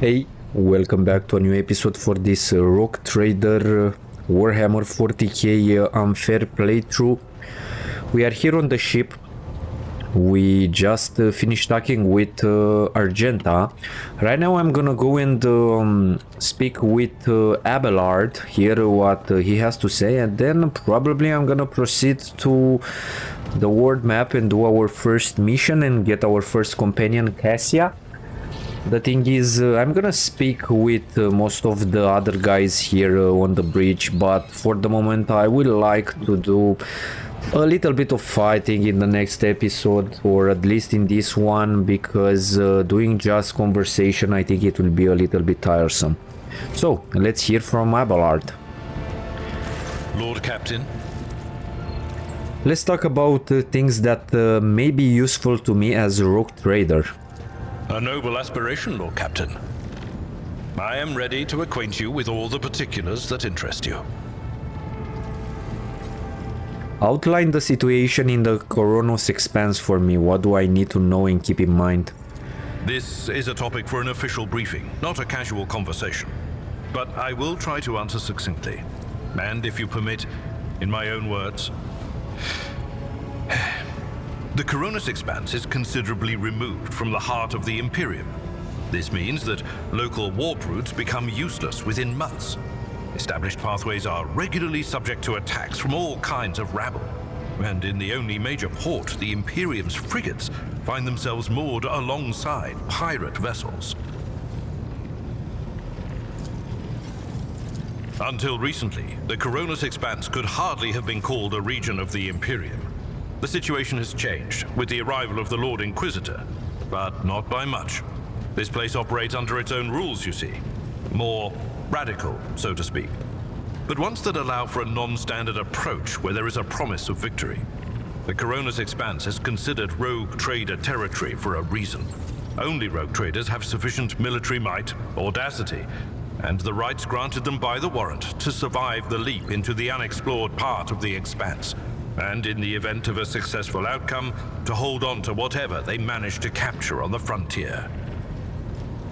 Hey, welcome back to a new episode for this Rock Trader Warhammer 40k unfair playthrough. We are here on the ship. We just finished talking with Argenta. Right now I'm gonna go and speak with Abelard, hear what he has to say, and then probably I'm gonna proceed to the world map and do our first mission and get our first companion, Cassia. The thing is, I'm gonna speak with most of the other guys here on the bridge, but for the moment I would like to do a little bit of fighting in the next episode, or at least in this one, because doing just conversation, I think it will be a little bit tiresome. So, let's hear from Abelard. Lord Captain. Let's talk about things that may be useful to me as a rogue trader. A noble aspiration, Lord Captain. I am ready to acquaint you with all the particulars that interest you. Outline the situation in the Coronos Expanse for me. What do I need to know and keep in mind? This is a topic for an official briefing, not a casual conversation. But I will try to answer succinctly. And if you permit, in my own words. The Coronos Expanse is considerably removed from the heart of the Imperium. This means that local warp routes become useless within months. Established pathways are regularly subject to attacks from all kinds of rabble. And in the only major port, the Imperium's frigates find themselves moored alongside pirate vessels. Until recently, the Coronos Expanse could hardly have been called a region of the Imperium. The situation has changed with the arrival of the Lord Inquisitor, but not by much. This place operates under its own rules, you see. More radical, so to speak. But ones that allow for a non-standard approach where there is a promise of victory. The Coronos Expanse is considered rogue trader territory for a reason. Only rogue traders have sufficient military might, audacity, and the rights granted them by the warrant to survive the leap into the unexplored part of the Expanse. And in the event of a successful outcome, to hold on to whatever they manage to capture on the frontier.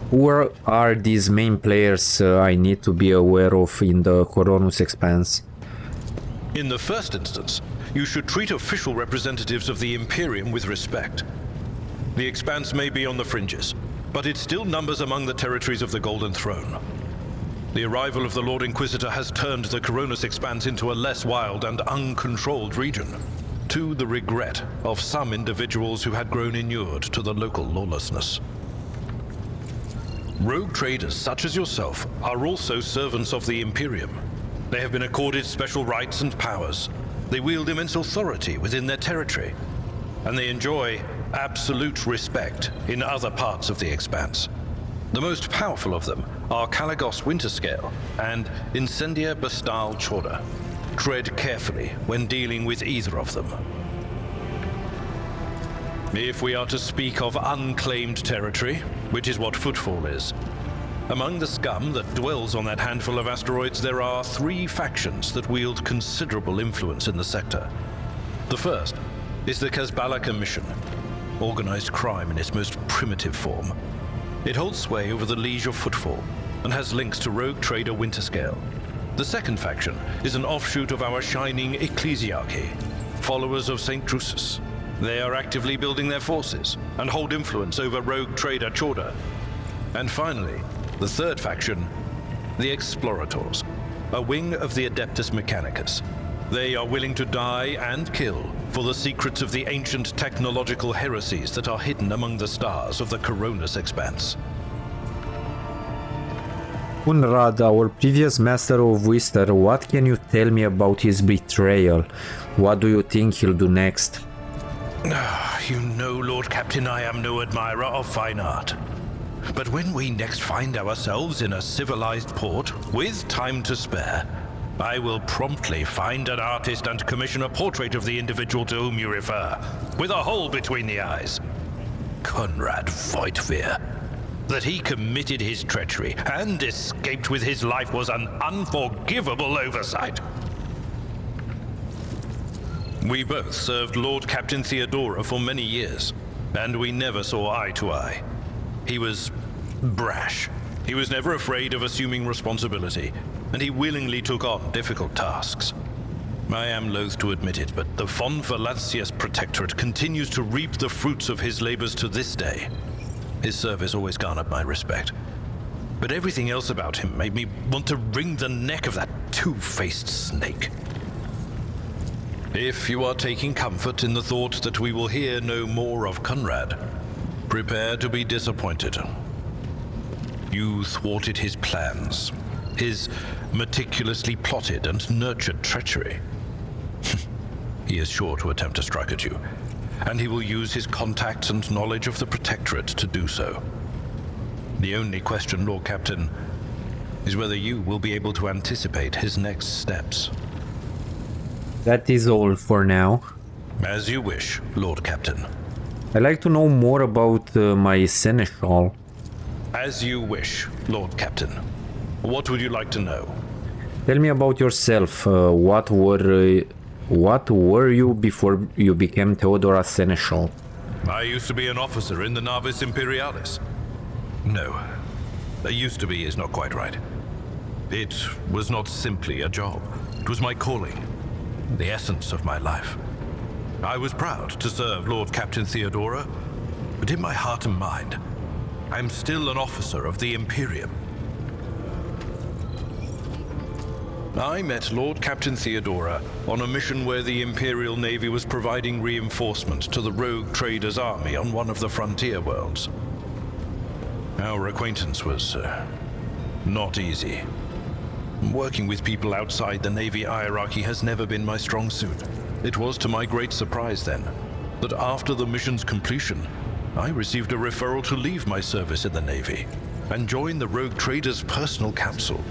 Who are these main players I need to be aware of in the Coronos Expanse? In the first instance, you should treat official representatives of the Imperium with respect. The Expanse may be on the fringes, but it still numbers among the territories of the Golden Throne. The arrival of the Lord Inquisitor has turned the Coronos Expanse into a less wild and uncontrolled region, to the regret of some individuals who had grown inured to the local lawlessness. Rogue traders such as yourself are also servants of the Imperium. They have been accorded special rights and powers. They wield immense authority within their territory, and they enjoy absolute respect in other parts of the Expanse. The most powerful of them are Caligos Winterscale and Incendia Bastal Chorda. Tread carefully when dealing with either of them. If we are to speak of unclaimed territory, which is what Footfall is, among the scum that dwells on that handful of asteroids, there are 3 factions that wield considerable influence in the sector. The first is the Kazbala Commission, organized crime in its most primitive form. It holds sway over the Liege of Footfall and has links to rogue trader Winterscale. The second faction is an offshoot of our shining ecclesiarchy, followers of St. Drusus. They are actively building their forces and hold influence over rogue trader Chorda. And finally, the third faction, the Explorators, a wing of the Adeptus Mechanicus. They are willing to die and kill for the secrets of the ancient technological heresies that are hidden among the stars of the Coronos Expanse. Unrad, our previous Master of Wister, what can you tell me about his betrayal? What do you think he'll do next? You know, Lord Captain, I am no admirer of fine art. But when we next find ourselves in a civilized port, with time to spare, I will promptly find an artist and commission a portrait of the individual to whom you refer, with a hole between the eyes. Conrad Voigtveer. That he committed his treachery and escaped with his life was an unforgivable oversight. We both served Lord Captain Theodora for many years, and we never saw eye to eye. He was brash, He was never afraid of assuming responsibility, and he willingly took on difficult tasks. I am loath to admit it, but the von Valancius Protectorate continues to reap the fruits of his labors to this day. His service always garnered my respect. But everything else about him made me want to wring the neck of that two-faced snake. If you are taking comfort in the thought that we will hear no more of Conrad, prepare to be disappointed. You thwarted his plans, his meticulously plotted and nurtured treachery. He is sure to attempt to strike at you, and he will use his contacts and knowledge of the Protectorate to do so. The only question, Lord Captain, is whether you will be able to anticipate his next steps. That is all for now. As you wish, Lord Captain. I'd like to know more about my seneschal. As you wish, Lord Captain. What would you like to know? Tell me about yourself. What were you before you became Theodora Seneschal? I used to be an officer in the Navis Imperialis. No, used to be is not quite right. It was not simply a job. It was my calling, the essence of my life. I was proud to serve Lord Captain Theodora, but in my heart and mind, I am still an officer of the Imperium. I met Lord Captain Theodora on a mission where the Imperial Navy was providing reinforcement to the rogue traders' army on one of the frontier worlds. Our acquaintance was not easy. Working with people outside the Navy hierarchy has never been my strong suit. It was to my great surprise then, that after the mission's completion, I received a referral to leave my service in the Navy and join the rogue trader's personal council.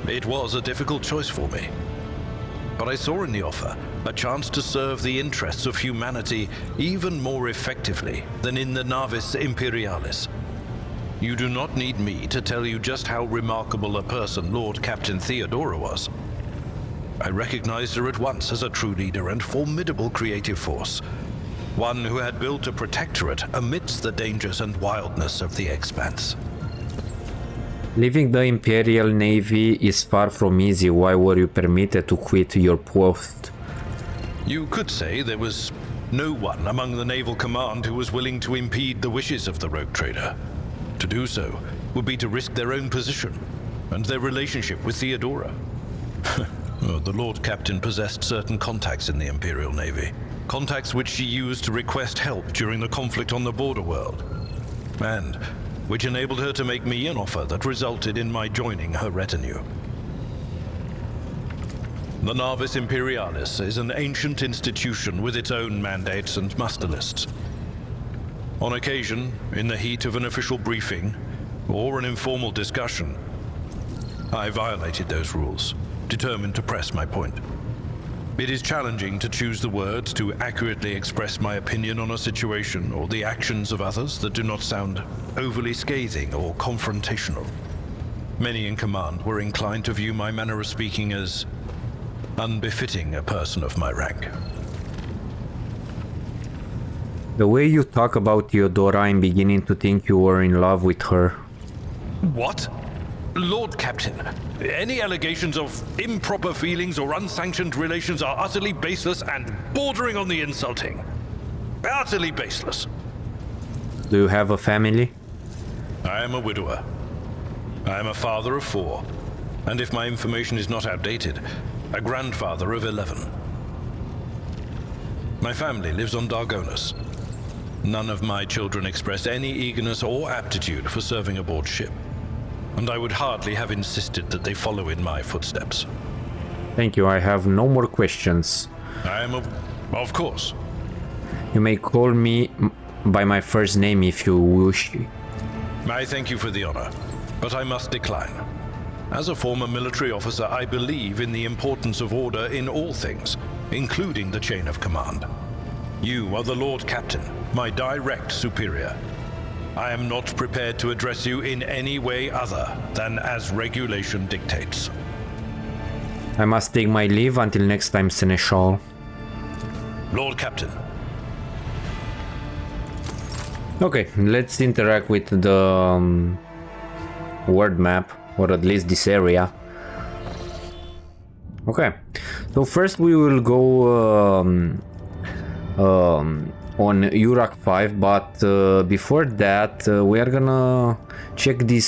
It was a difficult choice for me, but I saw in the offer a chance to serve the interests of humanity even more effectively than in the Navis Imperialis. You do not need me to tell you just how remarkable a person Lord Captain Theodora was. I recognized her at once as a true leader and formidable creative force, one who had built a protectorate amidst the dangers and wildness of the expanse. Leaving the Imperial Navy is far from easy. Why were you permitted to quit your post? You could say there was no one among the naval command who was willing to impede the wishes of the rogue trader. To do so would be to risk their own position and their relationship with Theodora. The Lord Captain possessed certain contacts in the Imperial Navy, contacts which she used to request help during the conflict on the border world, and which enabled her to make me an offer that resulted in my joining her retinue. The Navis Imperialis is an ancient institution with its own mandates and muster lists. On occasion, in the heat of an official briefing or an informal discussion, I violated those rules, determined to press my point. It is challenging to choose the words to accurately express my opinion on a situation or the actions of others that do not sound overly scathing or confrontational. Many in command were inclined to view my manner of speaking as unbefitting a person of my rank. The way you talk about Theodora, I'm beginning to think you were in love with her. What? Lord Captain, any allegations of improper feelings or unsanctioned relations are utterly baseless and bordering on the insulting. Utterly baseless. Do you have a family? I am a widower. I am a father of 4, and if my information is not outdated, a grandfather of 11. My family lives on Dargonus. None of my children express any eagerness or aptitude for serving aboard ship, and I would hardly have insisted that they follow in my footsteps. Thank you, I have no more questions. Of course. You may call me by my first name if you wish. I thank you for the honor, but I must decline. As a former military officer, I believe in the importance of order in all things, including the chain of command. You are the Lord Captain, my direct superior. I am not prepared to address you in any way other than as regulation dictates. I must take my leave until next time, Seneschal. Lord Captain. Okay, let's interact with the world map, or at least this area. Okay, so first we will go on Urak 5, but before that we are gonna check this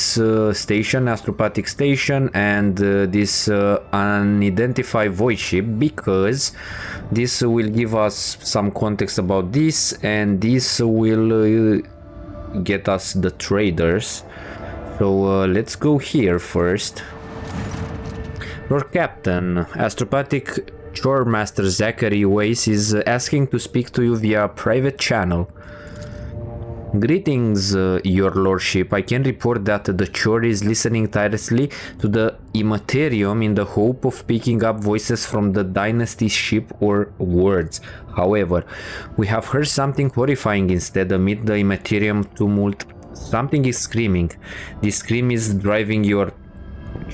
station, astropathic station, and this unidentified void ship, because this will give us some context about this, and this will get us the traders. So let's go here first. Lord Captain, astropathic chore master Zachary Weiss is asking to speak to you via private channel. Greetings, your lordship. I can report that the chore is listening tirelessly to the Immaterium in the hope of picking up voices from the dynasty ship or words. However, we have heard something horrifying instead amid the Immaterium tumult. Something is screaming. This scream is driving your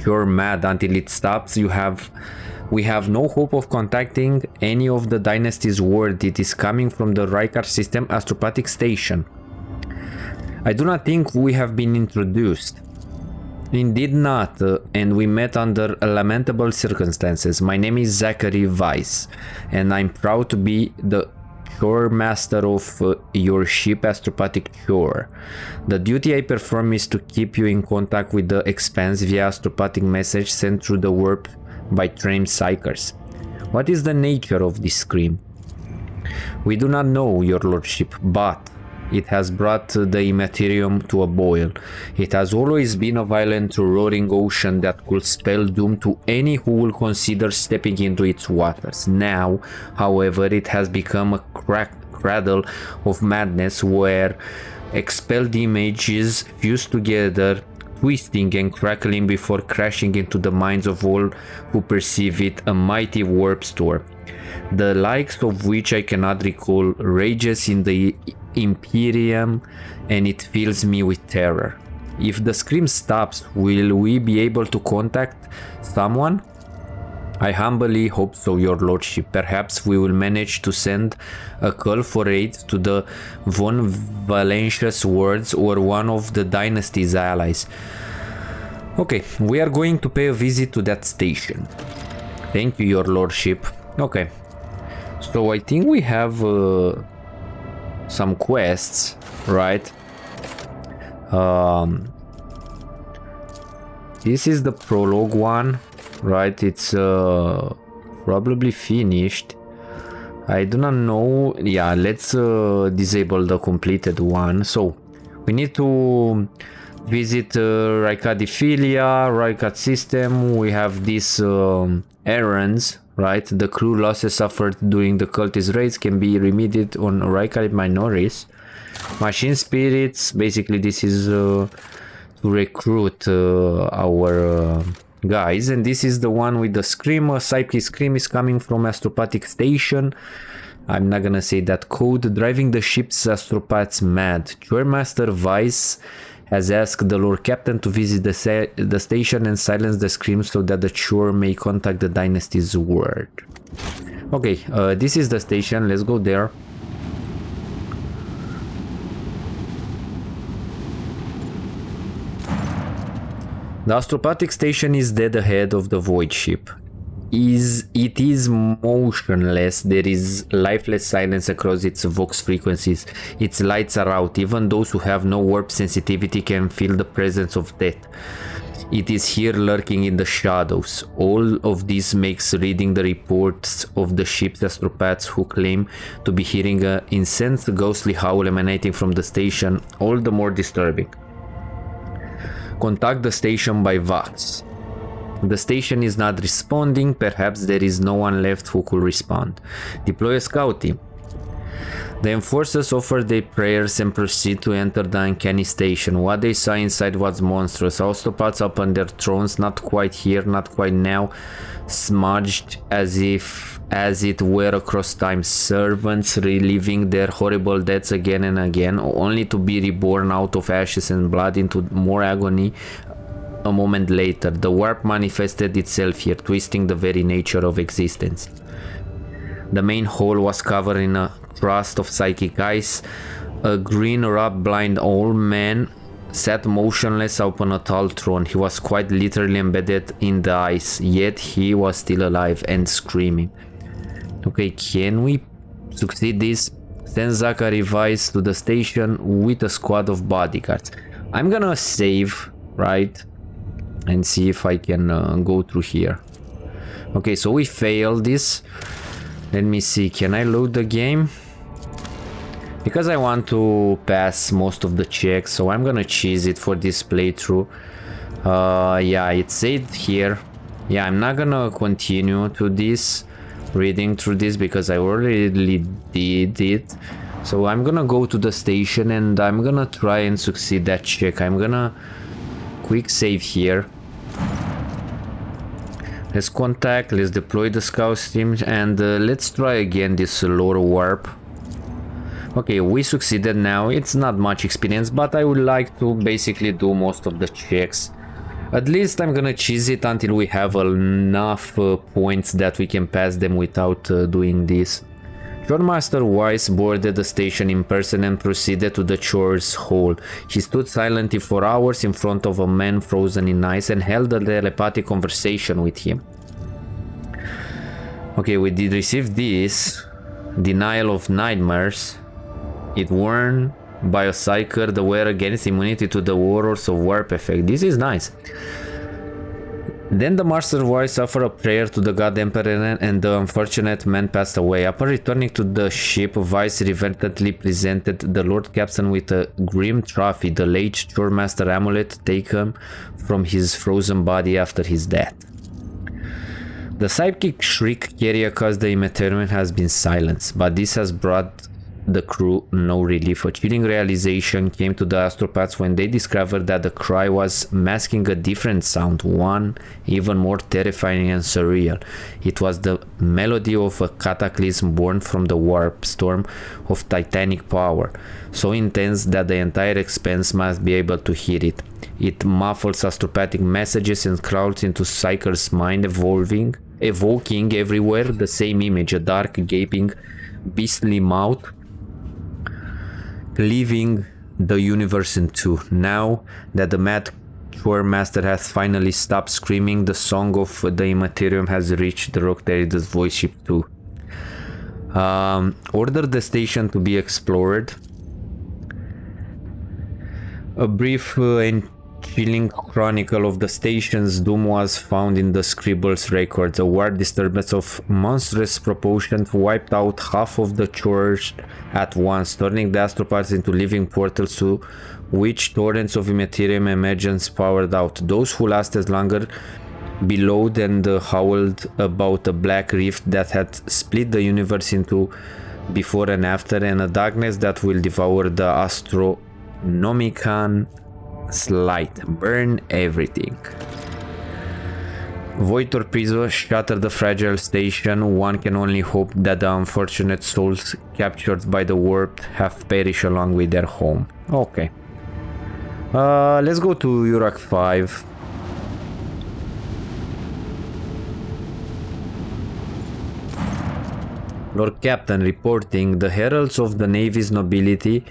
chore mad. Until it stops, we have no hope of contacting any of the dynasty's word. It is coming from the Rykar system astropathic station. I do not think we have been introduced. Indeed not, and we met under lamentable circumstances. My name is Zachary Weiss, and I'm proud to be the chore master of your ship astropathic chore. The duty I perform is to keep you in contact with the expanse via astropathic message sent through the warp by trained psychers. What is the nature of this scream? We do not know, your lordship, but it has brought the Immaterium to a boil. It has always been a violent, roaring ocean that could spell doom to any who will consider stepping into its waters. Now, however, it has become a cradle of madness where expelled images fuse together, twisting and crackling before crashing into the minds of all who perceive it, a mighty warp storm, the likes of which I cannot recall, rages in the Imperium, and it fills me with terror. If the scream stops, will we be able to contact someone? I humbly hope so, your lordship. Perhaps we will manage to send a call for aid to the von Valentius wards or one of the dynasty's allies. Okay, we are going to pay a visit to that station. Thank you, your lordship. Okay, so I think we have some quests, right? This is the prologue one, right? It's probably finished. I do not know. Yeah, let's disable the completed one. So we need to visit Rykadiphilia, Rykat system. We have these errands, right? The crew losses suffered during the cultist raids can be remedied on Rykad minorities. Machine spirits, basically this is to recruit our guys, and this is the one with the scream. Psyche scream is coming from astropathic station. I'm not gonna say that code. Driving the ship's astropaths mad. Chore Master Weiss has asked the Lord Captain to visit the station and silence the screams so that the chore may contact the dynasty's word. Okay, this is the station. Let's go there. The astropathic station is dead ahead of the void ship. It is motionless. There is lifeless silence across its vox frequencies. Its lights are out. Even those who have no warp sensitivity can feel the presence of death. It is here lurking in the shadows. All of this makes reading the reports of the ship's astropaths who claim to be hearing an incensed ghostly howl emanating from the station all the more disturbing. Contact the station by Vox. The station is not responding. Perhaps there is no one left who could respond. Deploy a scout team. The enforcers offer their prayers and proceed to enter the uncanny station. What they saw inside was monstrous. Astropaths up on their thrones, not quite here, not quite now, smudged as it were across time. Servants reliving their horrible deaths again and again, only to be reborn out of ashes and blood into more agony a moment later. The warp manifested itself here, twisting the very nature of existence. The main hall was covered in a crust of psychic ice. A green rob-blind old man sat motionless upon a tall throne. He was quite literally embedded in the ice, yet he was still alive and screaming. Okay, can we succeed this? Send Zachary Weiss to the station with a squad of bodyguards. I'm gonna save, right? And see if I can go through here. Okay, so we failed this. Let me see, can I load the game? Because I want to pass most of the checks, so I'm gonna cheese it for this playthrough. Yeah, it said here. Yeah, I'm not gonna continue to this, reading through this, because I already did it. So I'm gonna go to the station and I'm gonna try and succeed that check. I'm gonna quick save here. Let's contact, let's deploy the scout team, and let's try again this lore warp. Okay, we succeeded now. It's not much experience, but I would like to basically do most of the checks. At least I'm gonna cheese it until we have enough points that we can pass them without doing this. Shortmaster Weiss boarded the station in person and proceeded to the chores hall. He stood silently for hours in front of a man frozen in ice and held a telepathic conversation with him. Okay, we did receive this. Denial of Nightmares. It worn by a Psyker, the wear against immunity to the horrors of warp effect. This is nice. Then the Master Voice offered a prayer to the God Emperor and the unfortunate man passed away. Upon returning to the ship, Vice reverently presented the Lord Captain with a grim trophy, the late Shoremaster amulet taken from his frozen body after his death. The psychic shriek carrier caused the Immaterium has been silenced, but this has brought the crew no relief. A chilling realization came to the astropaths when they discovered that the cry was masking a different sound, one even more terrifying and surreal. It was the melody of a cataclysm born from the warp storm of titanic power, so intense that the entire expanse must be able to hear it. It muffles astropathic messages and crawls into Psyker's mind, evoking everywhere the same image, a dark, gaping, beastly mouth, leaving the universe in two. Now that the Mad Chore Master has finally stopped screaming, the song of the Immaterium has reached the Rock Trader's voice ship too. Order the station to be explored. A brief and chilling chronicle of the station's doom was found in the Scribble's records. A war disturbance of monstrous proportions wiped out half of the chores at once, turning the astropaths into living portals to which torrents of Immaterium emergence poured out. Those who lasted longer bellowed and howled about a black rift that had split the universe into before and a darkness that will devour the Astronomicon light, burn everything. Void torpedoes shatter the fragile station. One can only hope that the unfortunate souls captured by the warp have perished along with their home. Okay. Let's go to Urak 5. Lord Captain reporting, the heralds of the Navy's nobility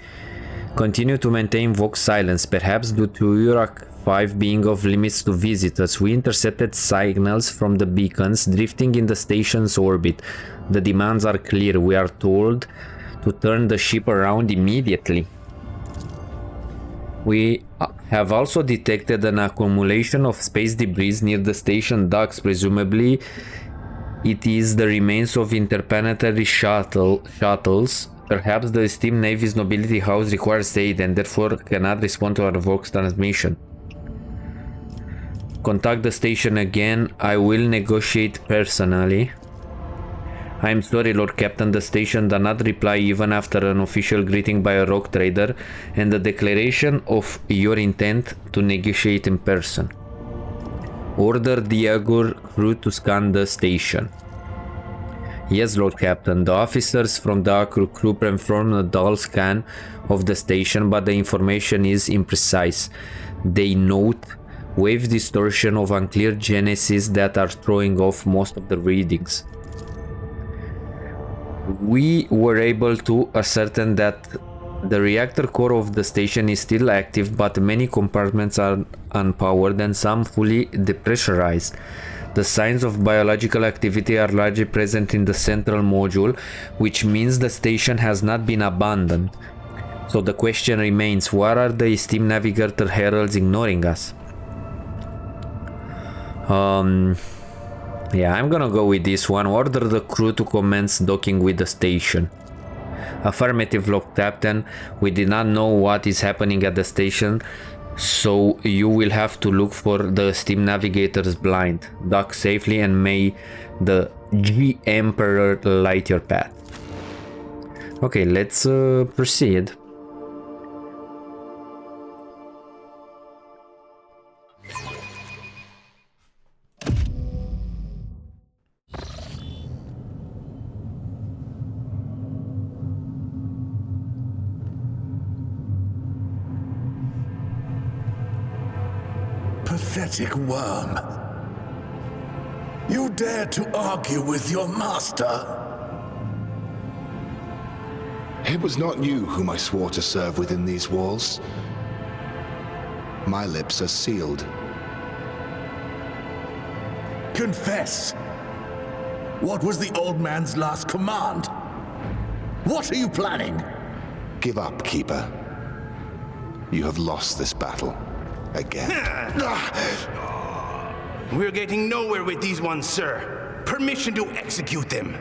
continue to maintain vogue silence, perhaps due to Urak 5 being off limits to visitors. We intercepted signals from the beacons drifting in the station's orbit. The demands are clear. We are told to turn the ship around immediately. We have also detected an accumulation of space debris near the station docks. Presumably, it is the remains of interplanetary shuttles. Perhaps the esteemed Navy's nobility house requires aid and therefore cannot respond to our Vox transmission. Contact the station again. I will negotiate personally. I am sorry, Lord Captain, the station does not reply even after an official greeting by a rock trader and the declaration of your intent to negotiate in person. Order the Agur crew to scan the station. Yes, Lord Captain, the officers from the Agur crew performed a dull scan of the station, but the information is imprecise. They note wave distortion of unclear genesis that are throwing off most of the readings. We were able to ascertain that The reactor core of the station is still active, but many compartments are unpowered and some fully depressurized. The signs of biological activity are largely present in the central module, which means the station has not been abandoned. So the question remains, what are the esteemed navigator heralds ignoring us? Yeah, I'm gonna go with this one. Order the crew to commence docking with the station. Affirmative, Lord Captain. We did not know what is happening at the station, so you will have to look for the steam navigator's blind. Dock safely and may the G Emperor light your path. Okay, let's proceed. Pathetic worm. You dare to argue with your master? It was not you whom I swore to serve within these walls. My lips are sealed. Confess. What was the old man's last command? What are you planning? Give up, Keeper. You have lost this battle. Again. We're getting nowhere with these ones, sir. Permission to execute them.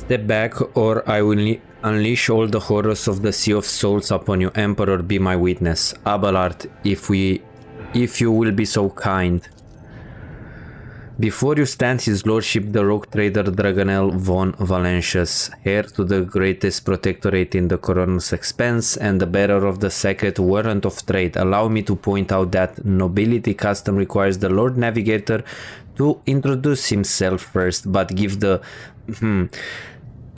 Step back, or I will unleash all the horrors of the Sea of Souls upon you. Emperor, be my witness. Abelard, if you will be so kind. Before you stand his lordship, the rogue trader Dragonel von Valentius, heir to the greatest protectorate in the coroner's expense and the bearer of the sacred warrant of trade. Allow me to point out that nobility custom requires the Lord Navigator to introduce himself first, but give the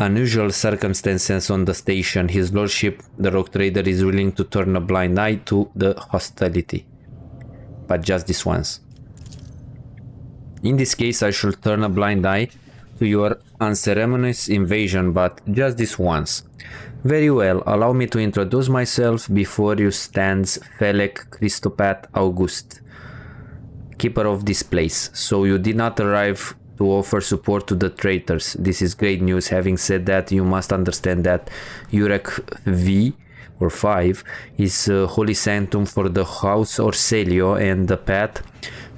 unusual circumstances on the station, his lordship, the rogue trader, is willing to turn a blind eye to the hostility. But just this once. In this case, I shall turn a blind eye to your unceremonious invasion, but just this once. Very well, allow me to introduce myself. Before you stands Felek Christopat August, keeper of this place. So you did not arrive to offer support to the traitors. This is great news. Having said that, you must understand that Urek V or 5 is holy sanctum for the house Orselio, and the path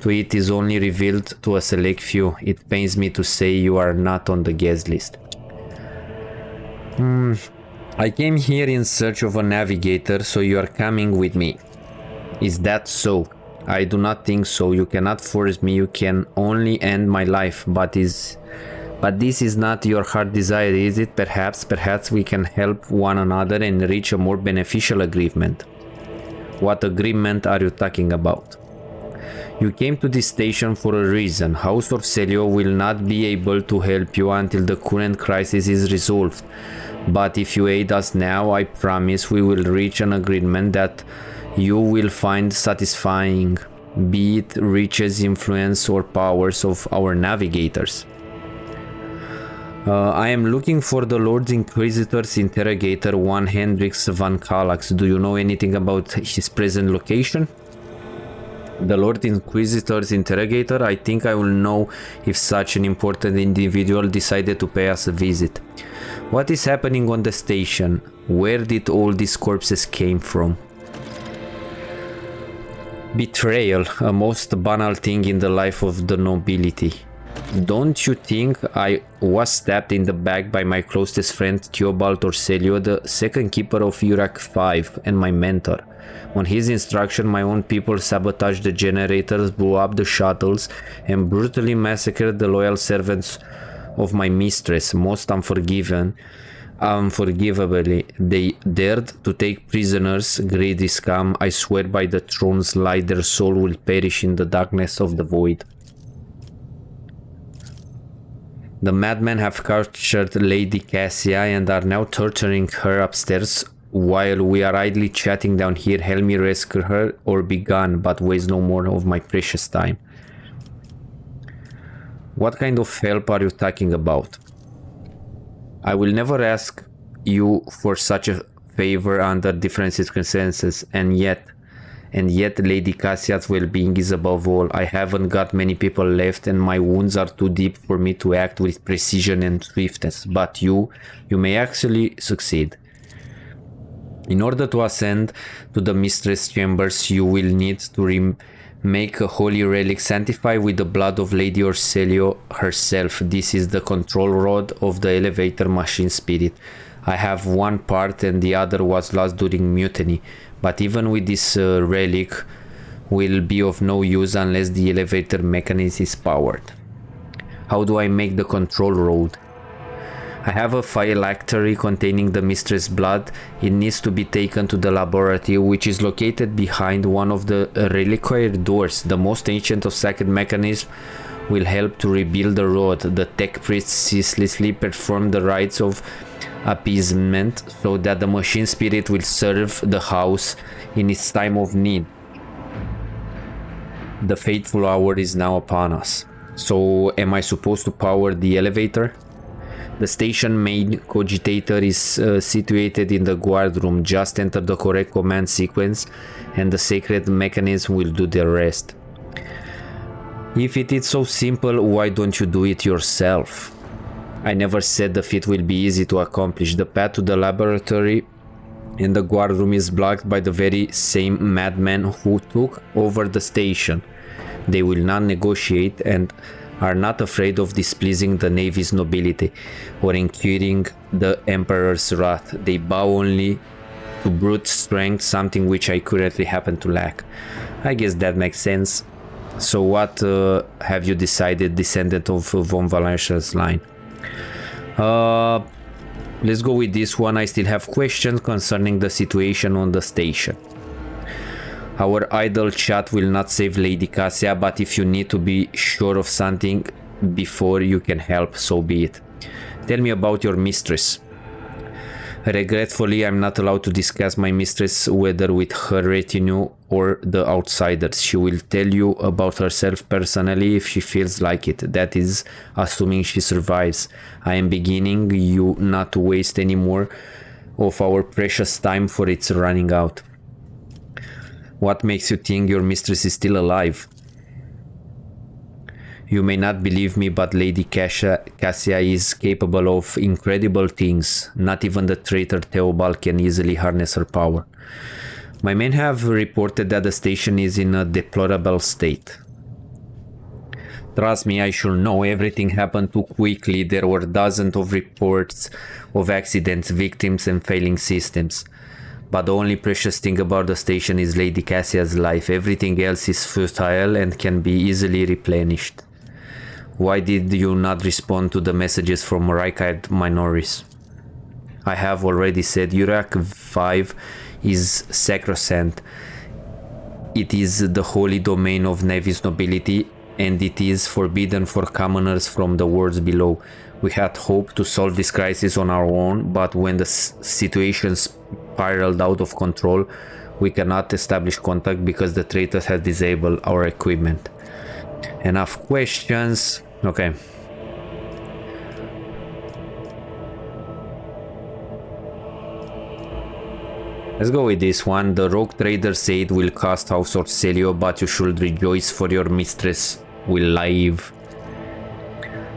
to it is only revealed to a select few. It pains me to say you are not on the guest list. I came here in search of a navigator, so you are coming with me. Is that so? I do not think so. You cannot force me. You can only end my life. But this is not your heart desire, is it? Perhaps we can help one another and reach a more beneficial agreement. What agreement are you talking about? You came to this station for a reason. House Orselio will not be able to help you until the current crisis is resolved. But if you aid us now, I promise we will reach an agreement that you will find satisfying, be it riches, influence, or powers of our navigators. I am looking for the Lord Inquisitor's interrogator, one Hendrix van Kallax. Do you know anything about his present location? The Lord Inquisitor's interrogator? I think I will know if such an important individual decided to pay us a visit. What is happening on the station? Where did all these corpses came from? Betrayal, a most banal thing in the life of the nobility. Don't you think I was stabbed in the back by my closest friend Theobald Orselio, the second keeper of Urak 5 and my mentor? On his instruction, my own people sabotaged the generators, blew up the shuttles, and brutally massacred the loyal servants of my mistress, most unforgivably. They dared to take prisoners, greedy scum. I swear by the throne's light their soul will perish in the darkness of the void. The madmen have captured Lady Cassia and are now torturing her upstairs. While we are idly chatting down here, help me rescue her or be gone, but waste no more of my precious time. What kind of help are you talking about? I will never ask you for such a favor under different circumstances, and yet Lady Cassia's well-being is above all. I haven't got many people left and my wounds are too deep for me to act with precision and swiftness, but you may actually succeed. In order to ascend to the mistress chambers, you will need to make a holy relic sanctified with the blood of Lady Orselio herself. This is the control rod of the elevator machine spirit. I have one part and the other was lost during mutiny, but even with this relic will be of no use unless the elevator mechanism is powered. How do I make the control rod? I have a phylactery containing the mistress blood. It needs to be taken to the laboratory, which is located behind one of the reliquary doors. The most ancient of sacred mechanisms will help to rebuild the rod. The tech priests ceaselessly perform the rites of appeasement so that the machine spirit will serve the house in its time of need. The fateful hour is now upon us. So, am I supposed to power the elevator? The station main cogitator is situated in the guard room. Just enter the correct command sequence and the sacred mechanism will do the rest. If it is so simple, why don't you do it yourself? I never said the feat will be easy to accomplish. The path to the laboratory and the guard room is blocked by the very same madmen who took over the station. They will not negotiate and are not afraid of displeasing the Navy's nobility or incurring the Emperor's wrath. They bow only to brute strength, something which I currently happen to lack. I guess that makes sense. So what have you decided, descendant of von Valentia's line? Let's go with this one. I still have questions concerning the situation on the station. Our idle chat will not save Lady Cassia, but if you need to be sure of something before you can help, so be it. Tell me about your mistress. Regretfully, I'm not allowed to discuss my mistress, whether with her retinue or the outsiders. She will tell you about herself personally if she feels like it. That is, assuming she survives. I am beginning you not to waste any more of our precious time, for it's running out. What makes you think your mistress is still alive? You may not believe me, but Lady Cassia is capable of incredible things. Not even the traitor Theobald can easily harness her power. My men have reported that the station is in a deplorable state. Trust me, I should know. Everything happened too quickly. There were dozens of reports of accidents, victims and failing systems. But the only precious thing about the station is Lady Cassia's life. Everything else is futile and can be easily replenished. Why did you not respond to the messages from Rykard Minoris? I have already said Urak 5 is sacrosanct. It is the holy domain of Navy's nobility, and it is forbidden for commoners from the worlds below. We had hoped to solve this crisis on our own, but when the situation spiraled out of control, we cannot establish contact because the traitor has disabled our equipment. Enough questions. Okay. Let's go with this one. The rogue trader said will cost House Orselio, but you should rejoice, for your mistress will live.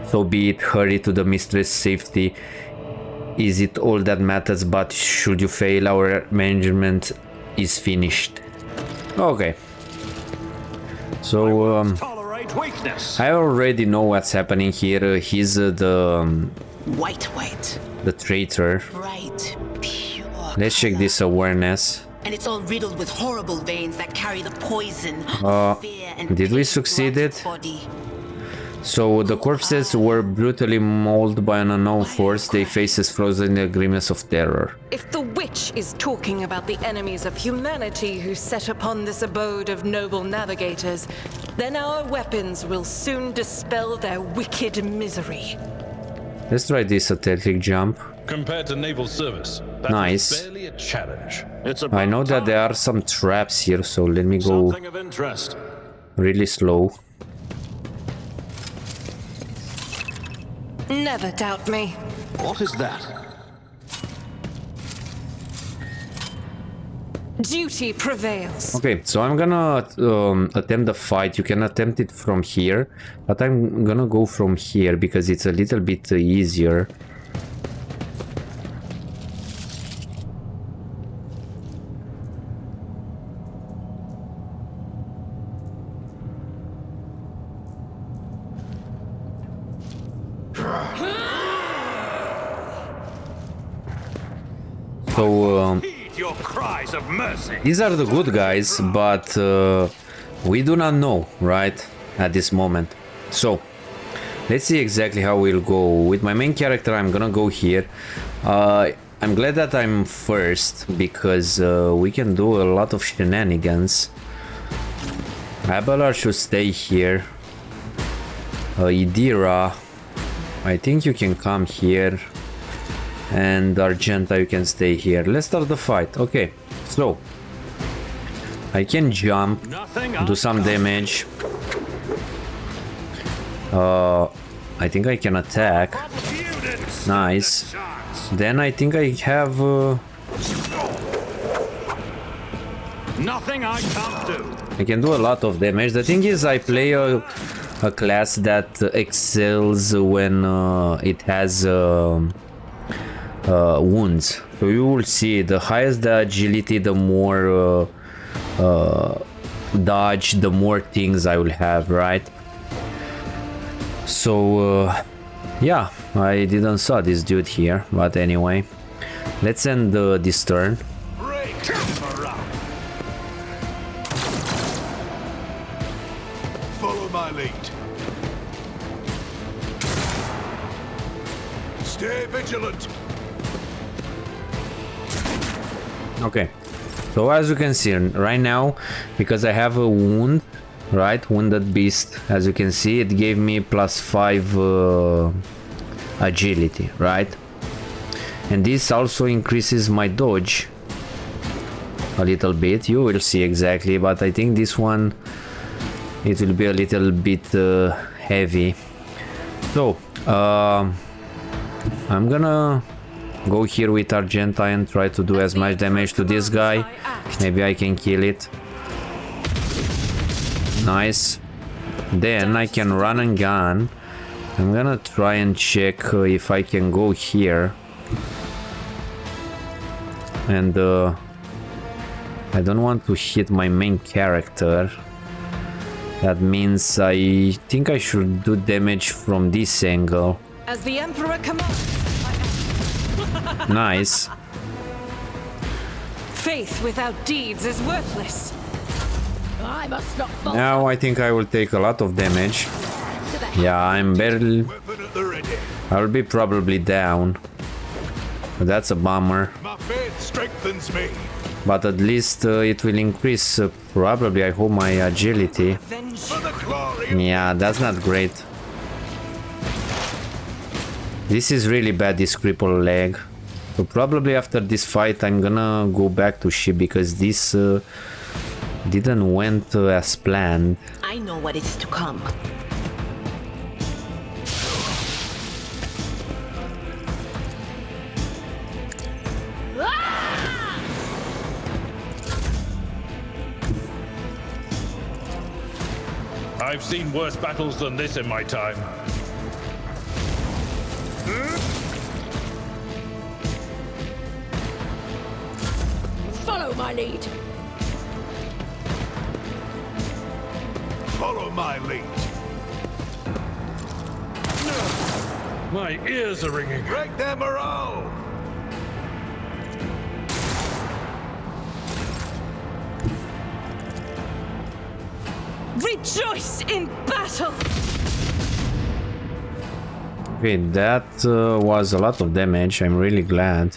So be it. Hurry to the mistress' safety. Is it all that matters? But should you fail, our management is finished. Okay. So great weakness. I already know what's happening here. He's White. the traitor. Bright, pure. Let's check this awareness. And it's all riddled with horrible veins that carry the poison. Fear and Did we pain succeed throughout it? its body. So the corpses were brutally mauled by an unknown force, their faces frozen in a grimace of terror. If the witch is talking about the enemies of humanity who set upon this abode of noble navigators, then our weapons will soon dispel their wicked misery. Let's try this athletic jump. Compared to naval service, that Nice. was barely a challenge. I know that there are some traps here, so let me go Something of interest. really slow. Never doubt me. What is that? Duty prevails. Okay, so I'm gonna attempt the fight. You can attempt it from here, but I'm gonna go from here because it's a little bit easier. So Heed your cries of mercy. these are the good guys, but we do not know, right, at this moment. So let's see exactly how we'll go. With my main character, I'm gonna go here. I'm glad that I'm first because we can do a lot of shenanigans. Abelar should stay here. Idira, I think you can come here. And Argenta, you can stay here. Let's start the fight. Okay, so I can jump, do some damage. I think I can attack. Nice. Then I think I have Nothing I can't do. I can do a lot of damage. The thing is, I play a class that excels when it has wounds. So you will see, the higher the agility, the more dodge, the more things I will have, right? So yeah, I didn't saw this dude here, but anyway, let's end this turn. Break him around. Follow my lead. Stay vigilant. Okay, so as you can see right now, because I have a wound, right, wounded beast, as you can see, it gave me +5 agility, right, and this also increases my dodge a little bit. You will see exactly, but I think this one, it will be a little bit heavy. So I'm gonna go here with Argenta and try to do as much damage to this guy. Maybe I can kill it. Nice. Then I can run and gun. I'm gonna try and check if I can go here. And I don't want to hit my main character. That means I think I should do damage from this angle. As the Emperor commands, Nice. faith without deeds is worthless. I must not fall. Now I think I will take a lot of damage. Yeah, I'm barely... Weapon at the ready. I'll be probably down. That's a bummer. My faith strengthens me. But at least it will increase, probably, I hope, my agility. Avenge. For the glory. Yeah, that's not great. This is really bad, this crippled leg. So probably after this fight I'm gonna go back to ship because this didn't went as planned. I know what is to come. I've seen worse battles than this in my time. Follow my lead. Follow my lead. My ears are ringing. Break their morale! Rejoice in battle! Okay, that was a lot of damage. I'm really glad.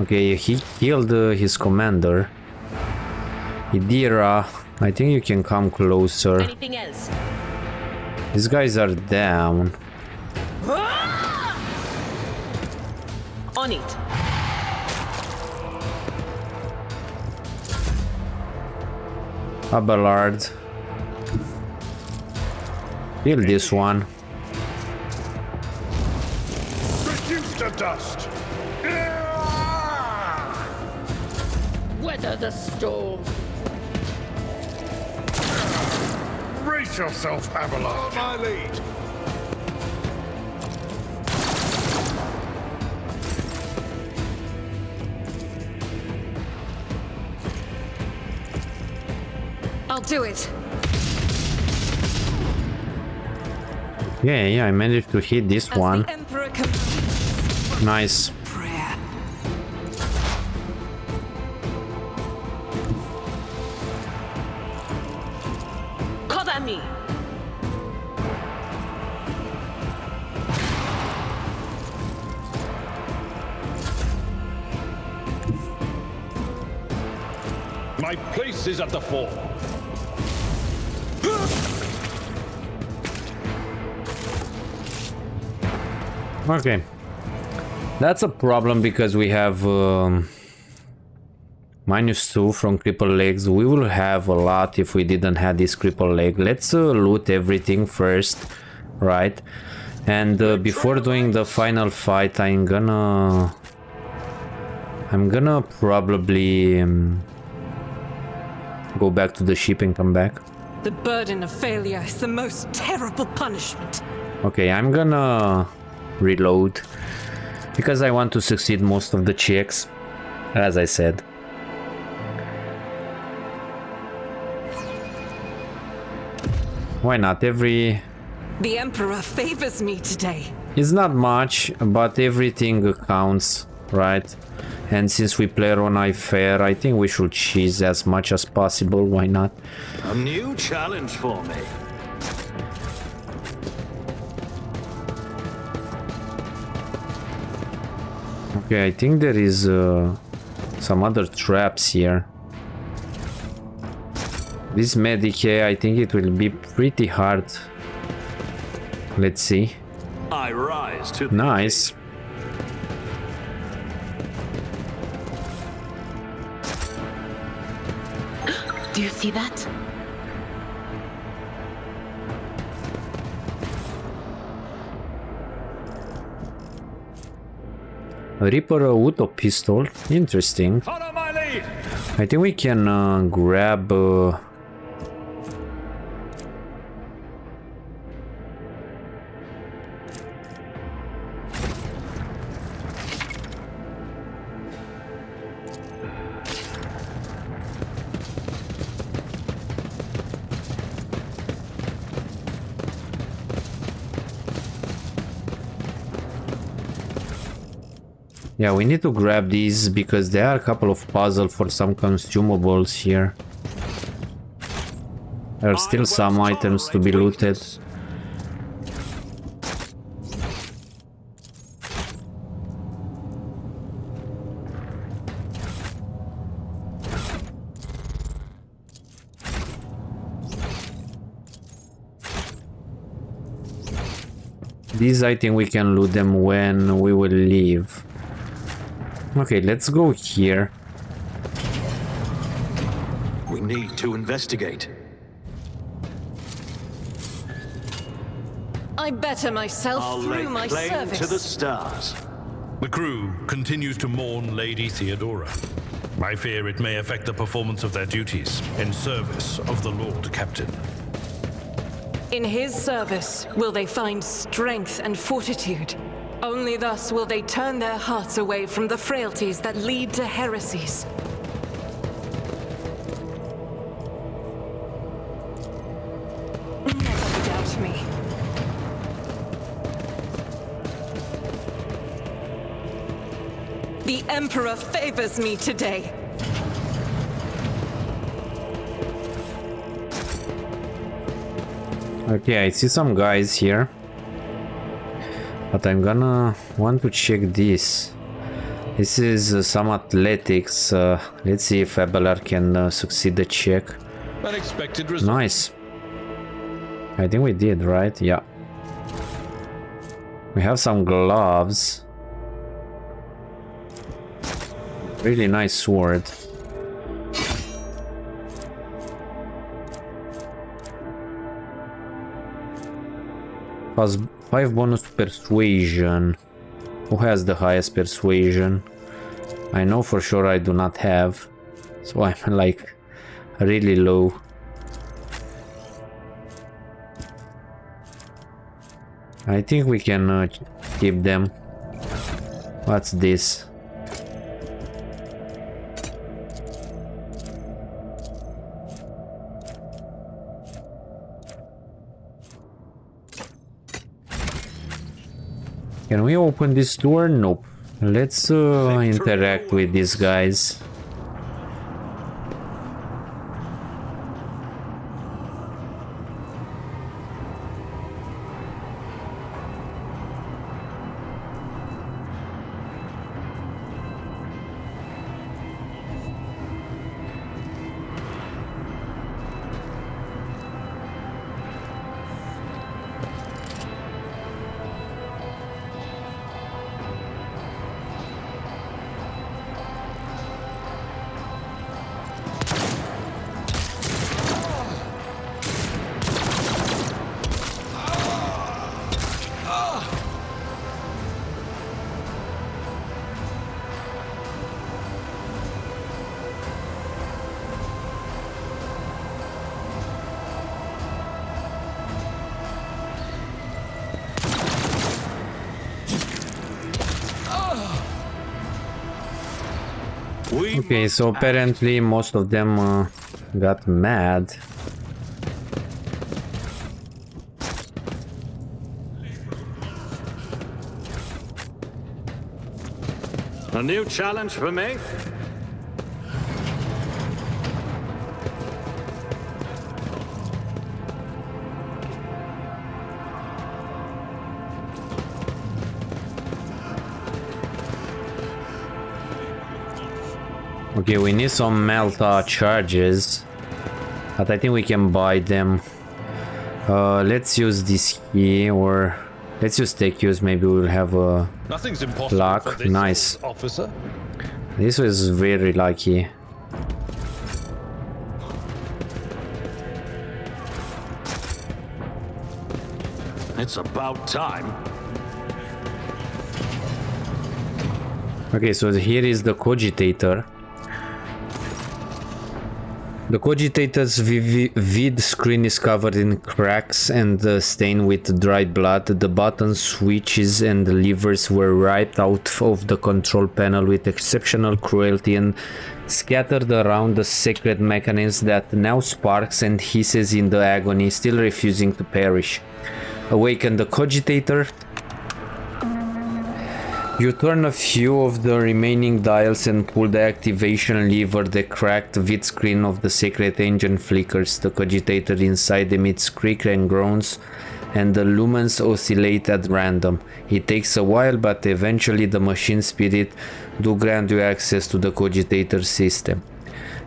Okay, he killed his commander. Idira, I think you can come closer. Anything else? These guys are down. On it. Abelard. Kill this one. Reduce to dust. Weather the storm. Brace yourself, Abelard. My lead. I'll do it. Yeah, I managed to hit this As one. the Emperor commands. Nice. Prayer. Cover me. My place is at the fore. Okay. That's a problem because we have -2 from crippled legs. We will have a lot if we didn't have this crippled leg. Let's loot everything first, right? And before doing the final fight, I'm gonna probably go back to the ship and come back. The burden of failure is the most terrible punishment. Okay, I'm gonna reload because I want to succeed most of the checks, as I said. Why not? The Emperor favors me today. It's not much, but everything counts, right? And since we play on fair, I think we should cheese as much as possible. Why not? A new challenge for me. Okay, I think there is some other traps here. This Medicae, I think it will be pretty hard. Let's see. I rise to the Nice. Do you see that? A Reaper auto pistol. Interesting. Follow my lead. I think we can grab... Yeah, we need to grab these because there are a couple of puzzles for some consumables here. There are still some items to be looted. These I think we can loot them when we will leave. Okay, let's go here. We need to investigate. I better myself I'll lay through my claim service. to the stars. The crew continues to mourn Lady Theodora. I fear it may affect the performance of their duties in service of the Lord Captain. In his service, will they find strength and fortitude? Only thus will they turn their hearts away from the frailties that lead to heresies. Never doubt me. The Emperor favors me today. Okay, I see some guys here. But I'm gonna want to check this. This is some athletics. Let's see if Abelard can succeed the check. Unexpected result. Nice. I think we did, right? Yeah. We have some gloves. Really nice sword. Plus 5 bonus persuasion. Who has the highest persuasion? I know for sure I do not have. So I'm like really low. I think we can keep them. What's this? Can we open this door? Nope. Let's interact with these guys. Okay, so apparently most of them got mad. A new challenge for me? Okay, we need some Malta charges, but I think we can buy them. Let's use this key, or let's use take use. Maybe we'll have a Nothing's impossible luck. for this Nice. officer. This was very lucky. It's about time. Okay, so here is the cogitator. The cogitator's vid screen is covered in cracks and stained with dried blood. The buttons, switches and levers were ripped out of the control panel with exceptional cruelty and scattered around the sacred mechanism that now sparks and hisses in the agony, still refusing to perish. Awaken the cogitator. You turn a few of the remaining dials and pull the activation lever. The cracked vid screen of the sacred engine flickers. The cogitator inside emits creaks and groans, and the lumens oscillate at random. It takes a while, but eventually the machine spirit do grant you access to the cogitator system.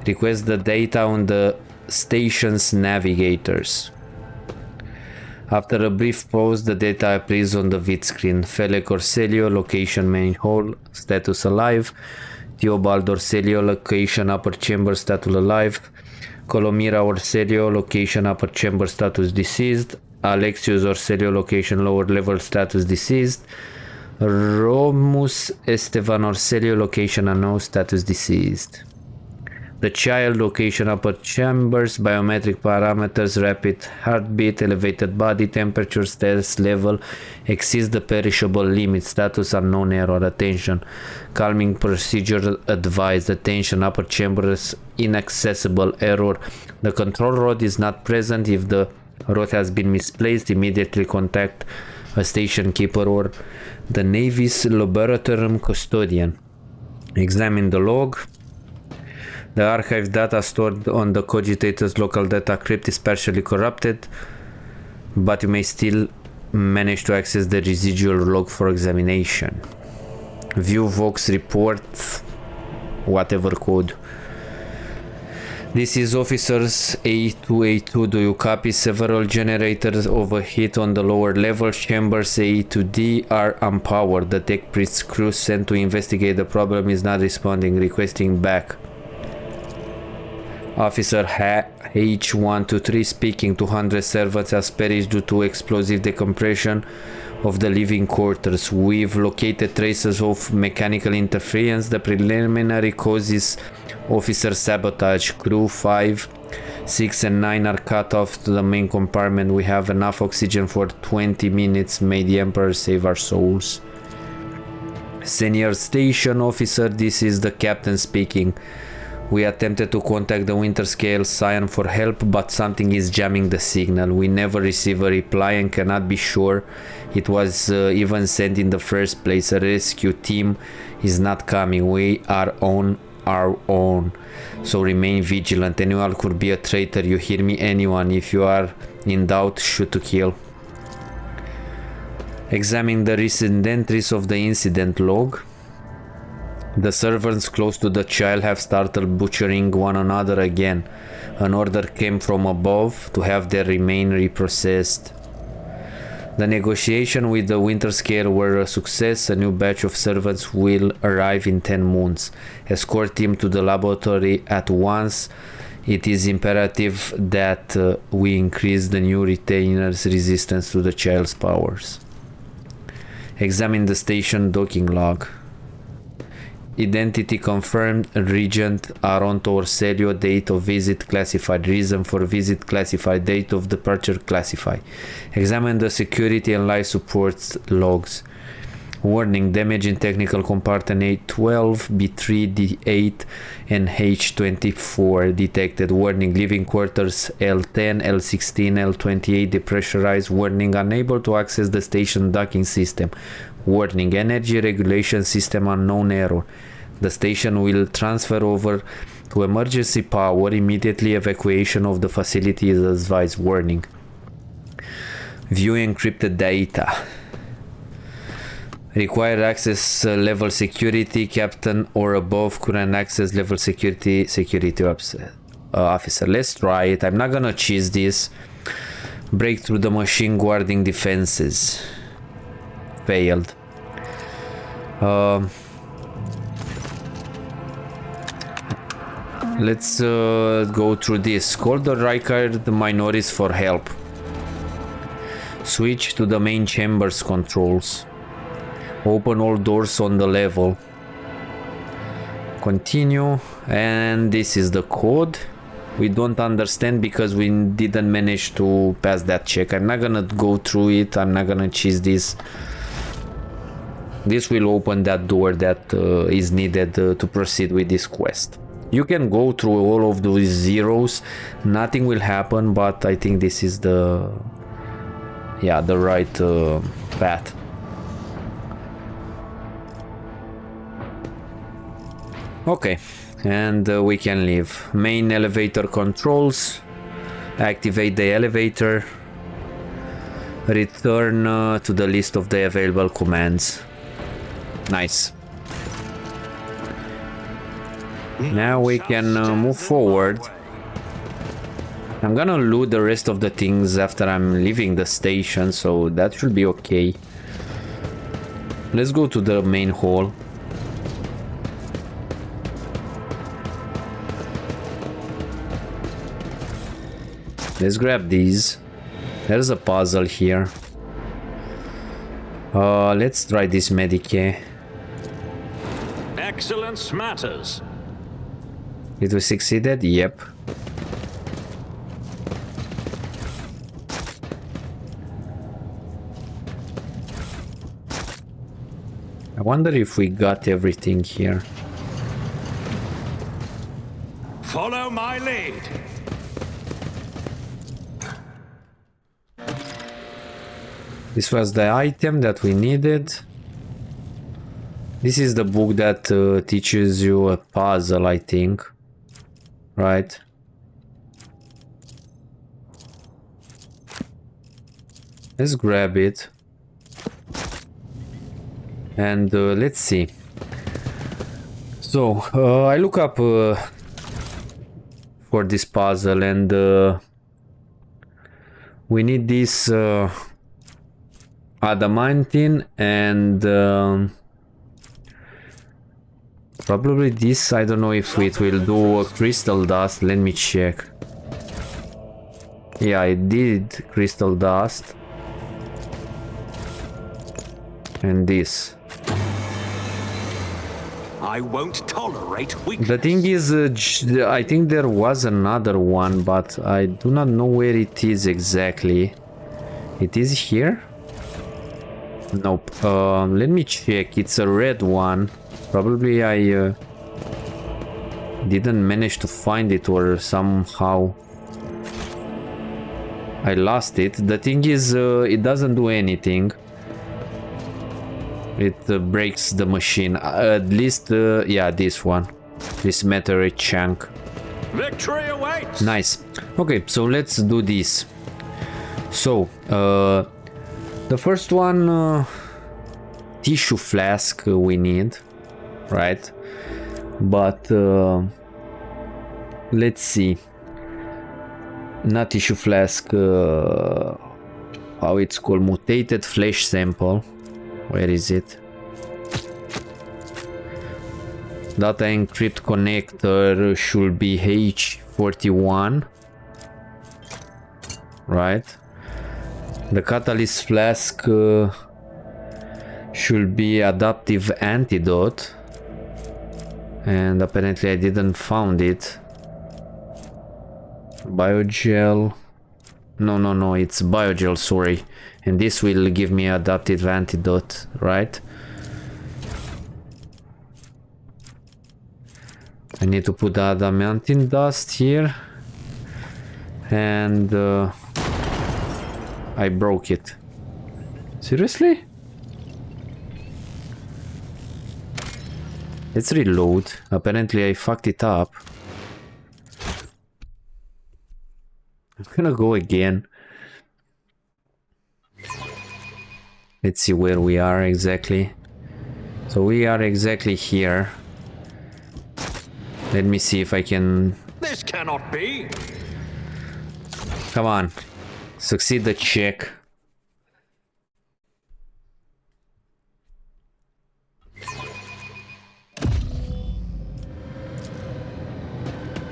Request the data on the station's navigators. After a brief pause, the data appears on the vid screen. Fele Corselio, location main hall, status alive. Theobald Orselio, location upper chamber, status alive. Colomira Orselio, location upper chamber, status deceased. Alexius Orselio, location lower level, status deceased. Romus Estevan Orselio, location unknown, status deceased. The child, location upper chambers, biometric parameters, rapid heartbeat, elevated body temperature, stress level, exceeds the perishable limit, status unknown, error, attention. Calming procedure advised, attention, upper chambers inaccessible, error. The control rod is not present. If the rod has been misplaced, immediately contact a station keeper or the Navy's laboratory custodian. Examine the log. The archive data stored on the Cogitator's local data crypt is partially corrupted, but you may still manage to access the residual log for examination. View Vox report, whatever code. This is officers A2A2. Do you copy? Several generators overheat on the lower level. Chambers A to D are unpowered. The tech priest's crew sent to investigate the problem is not responding. Requesting back. Officer H123 speaking. 200 servants has perished due to explosive decompression of the living quarters. We've located traces of mechanical interference. The preliminary causes officer sabotage. Crew 5, 6 and 9 are cut off to the main compartment. We have enough oxygen for 20 minutes. May the Emperor save our souls. Senior station officer, this is the captain speaking. We attempted to contact the Winter Scale Scion for help, but something is jamming the signal. We never receive a reply and cannot be sure it was even sent in the first place. A rescue team is not coming. We are on our own, so remain vigilant. Anyone could be a traitor. You hear me? Anyone. If you are in doubt, shoot to kill. Examine the recent entries of the incident log. The servants close to the child have started butchering one another again. An order came from above to have their remain reprocessed. The negotiations with the Winter Scale were a success. A new batch of servants will arrive in 10 months. Escort him to the laboratory at once. It is imperative that we increase the new retainer's resistance to the child's powers. Examine the station docking log. Identity confirmed. Regent Aron Orselio. Date of visit classified. Reason for visit classified. Date of departure classified. Examine the security and life support logs. Warning: damage in technical compartment A12, B3, D8 and H24 detected. Warning: living quarters L10, L16, L28 depressurized. Warning: unable to access the station docking system. Warning: energy regulation system unknown error. The station will transfer over to emergency power. Immediately evacuation of the facility is advised. Warning: view encrypted data. Required access level security. Captain or above current access level security officer. Let's try it. I'm not gonna cheese this. Break through the machine guarding defenses. Failed. Let's go through this. Call the Rykard minorities for help. Switch to the main chambers controls. Open all doors on the level. Continue. And this is the code. We don't understand because we didn't manage to pass that check. I'm not gonna go through it. I'm not gonna cheese this. This will open that door that is needed to proceed with this quest. You can go through all of those zeros. Nothing will happen, but I think this is the right path. Okay, and we can leave. Main elevator controls. Activate the elevator. Return to the list of the available commands. Nice. Now we can move forward. I'm gonna loot the rest of the things after I'm leaving the station, so that should be okay. Let's go to the main hall. Let's grab these. There's a puzzle here. Let's try this Medicare. Excellence matters. Did we succeeded? Yep. I wonder if we got everything here. Follow my lead. This was the item that we needed. This is the book that teaches you a puzzle, I think. Right? Let's grab it. And let's see. So, I look up for this puzzle, and we need this adamantine and probably this. I don't know if it will do crystal dust. Let me check. Yeah, it did crystal dust. And this. I won't tolerate weakness. The thing is, I think there was another one, but I do not know where it is exactly. It is here? Nope. Let me check. It's a red one. Probably I didn't manage to find it, or somehow I lost it. The thing is, it doesn't do anything. It breaks the machine. At least, yeah, this one. This meteorite chunk. Victory awaits! Nice. Okay, so let's do this. So, the first one, tissue flask we need, right? But, let's see. Not tissue flask, how it's called, mutated flesh sample. Where is it? Data encrypt connector should be H41, right? The catalyst flask should be adaptive antidote, and apparently I didn't found it. Biogel. No, it's biogel, sorry. And this will give me adaptive antidote, right? I need to put the adamantine dust here. And I broke it. Seriously? Let's reload. Apparently I fucked it up. I'm gonna go again. Let's see where we are exactly. So we are exactly here. Let me see if I can... This cannot be! Come on. Succeed the check.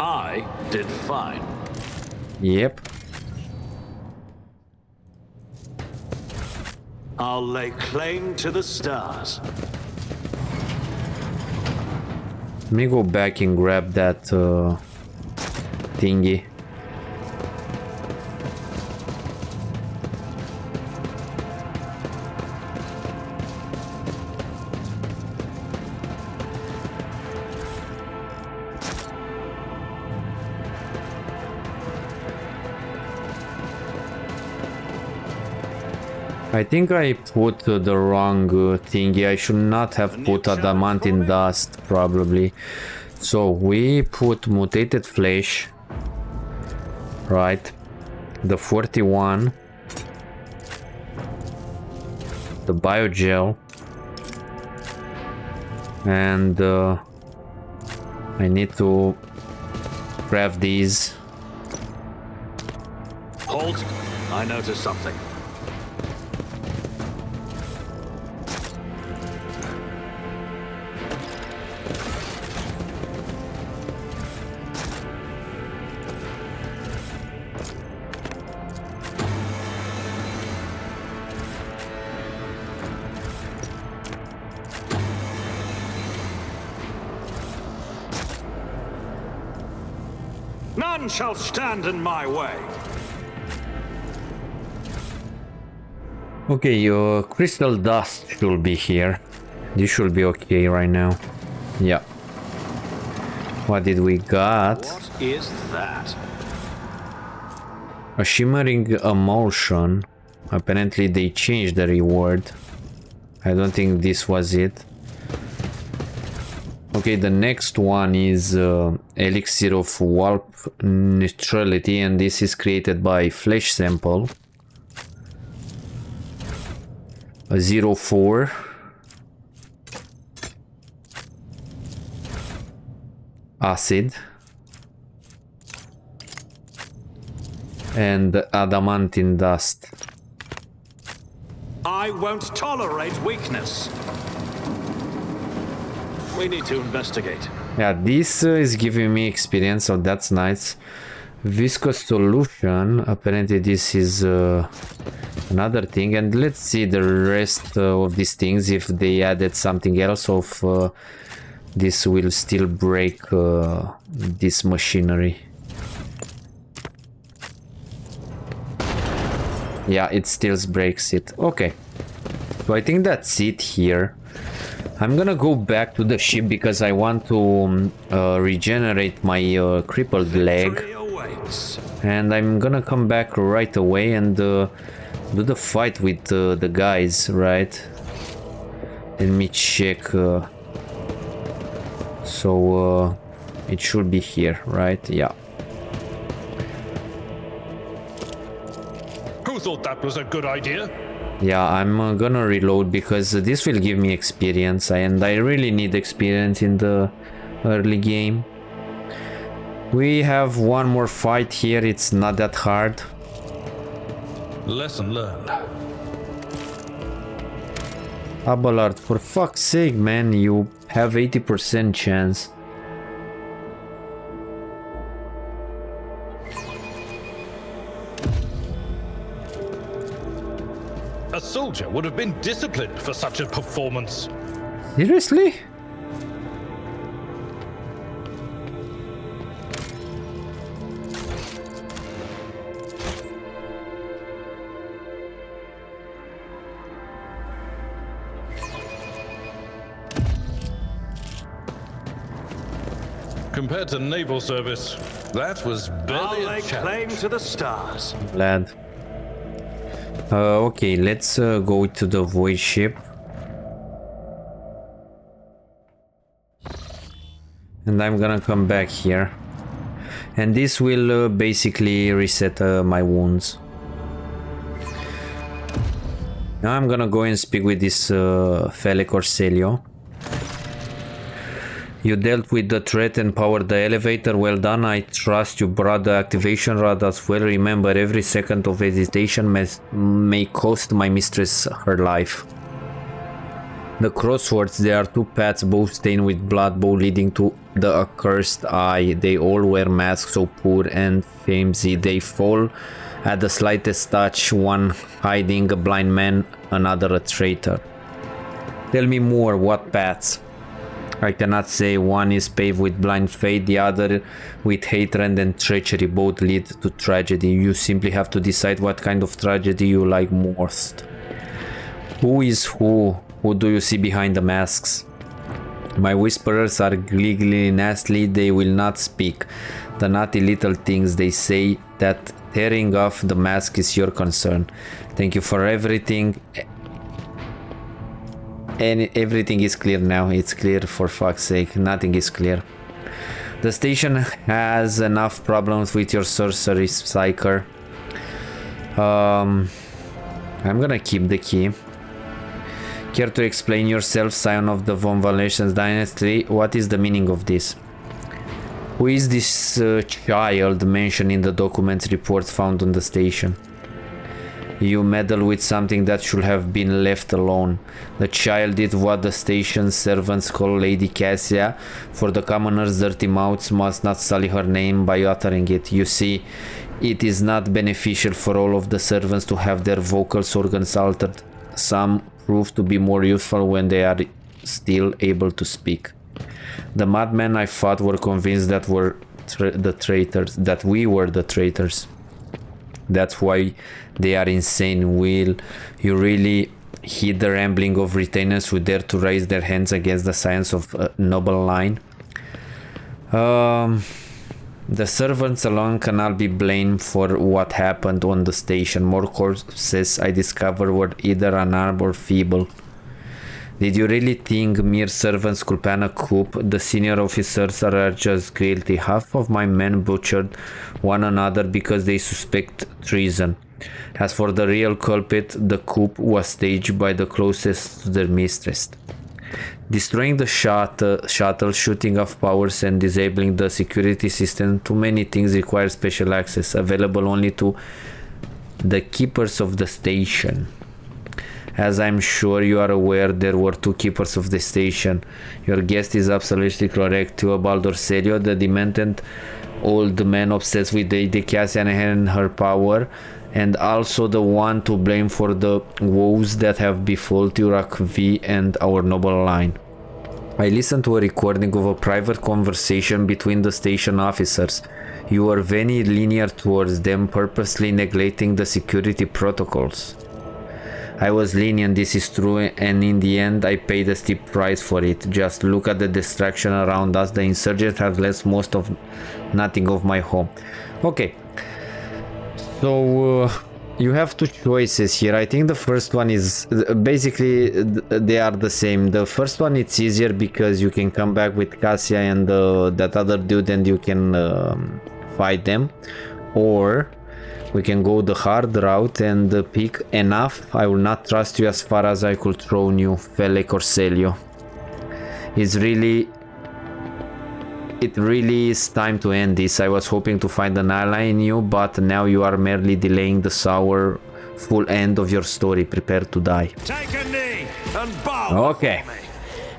I did fine. Yep. I'll lay claim to the stars. Let me go back and grab that thingy. I think I put the wrong thingy. I should not have put adamantine dust, probably. So we put mutated flesh, right? The 41, the biogel, and I need to craft these. Halt! I noticed something. None shall stand in my way. Okay, your crystal dust should be here. This should be okay right now. Yeah. What did we got? What is that? A shimmering emulsion. Apparently they changed the reward. I don't think this was it. Okay, the next one is Elixir of Warp Neutrality, and this is created by Flesh Sample. 04. Acid. And Adamantine Dust. I won't tolerate weakness. We need to investigate. Yeah, this is giving me experience, so that's nice. Viscous solution. Apparently this is another thing, and let's see the rest of these things if they added something else of this will still break this machinery. Yeah, it still breaks it. Okay, so I think that's it here. I'm gonna go back to the ship because I want to regenerate my crippled leg, and I'm gonna come back right away and do the fight with the guys, right? Let me check. So it should be here, right? Yeah. Who thought that was a good idea? Yeah, I'm gonna reload because this will give me experience, and I really need experience in the early game. We have one more fight here, it's not that hard. Lesson learned. Abelard, for fuck's sake, man, you have 80% chance. A soldier would have been disciplined for such a performance. Seriously? Compared to naval service, that was barely I'll a lay claim challenge. to the stars. Glad. Okay, let's go to the void ship. And I'm gonna come back here. And this will basically reset my wounds. Now I'm gonna go and speak with this Fele Corselio. You dealt with the threat and powered the elevator. Well done. I trust you brought the activation rod as well. Remember, every second of hesitation may cost my mistress her life. The crosswords, there are two paths, both stained with blood, both leading to the accursed eye. They all wear masks so poor and flimsy. They fall at the slightest touch, one hiding a blind man, another a traitor. Tell me more, what paths? I cannot say. One is paved with blind faith, the other with hatred and treachery. Both lead to tragedy. You simply have to decide what kind of tragedy you like most. Who is who? Who do you see behind the masks? My whisperers are giggly nasty, they will not speak. The naughty little things they say, that tearing off the mask is your concern. Thank you for everything. And everything is clear now. It's clear, for fuck's sake. Nothing is clear. The station has enough problems with your sorcery, Psyker. I'm gonna keep the key. Care to explain yourself, scion of the Von Valesians dynasty? What is the meaning of this? Who is this child mentioned in the documents reports found on the station? You meddle with something that should have been left alone. The child did what the station servants call Lady Cassia. For the commoners, dirty mouths must not sully her name by uttering it. You see, it is not beneficial for all of the servants to have their vocal organs altered. Some prove to be more useful when they are still able to speak. The madmen I fought were convinced that we were the traitors. That's why they are insane. Will you really heed the rambling of retainers who dare to raise their hands against the science of a noble line? The servants alone cannot be blamed for what happened on the station. More corpses I discovered were either unarmed or feeble. Did you really think mere servants could plan a coup? The senior officers are just guilty. Half of my men butchered one another because they suspect treason. As for the real culprit, the coup was staged by the closest to their mistress. Destroying the shuttle, shooting off powers and disabling the security system, too many things require special access, available only to the keepers of the station. As I'm sure you are aware, there were 2 keepers of the station. Your guest is absolutely correct. Theobald Orselio, the demented old man obsessed with Lady Cassian and her power, and also the one to blame for the woes that have befallen Turak V and our noble line. I listened to a recording of a private conversation between the station officers. You were very lenient towards them, purposely neglecting the security protocols. I was lenient, this is true, and in the end I paid a steep price for it. Just look at the destruction around us. The insurgents have left nothing of my home. Okay, so you have 2 choices here. I think the first one is basically they are the same. The first one, it's easier because you can come back with Cassia and that other dude and you can fight them, or we can go the hard route and pick enough. I will not trust you as far as I could throw you, Fele Corselio. It really is time to end this. I was hoping to find an ally in you, but now you are merely delaying the sour full end of your story. Prepare to die. Take a knee and bow. Okay.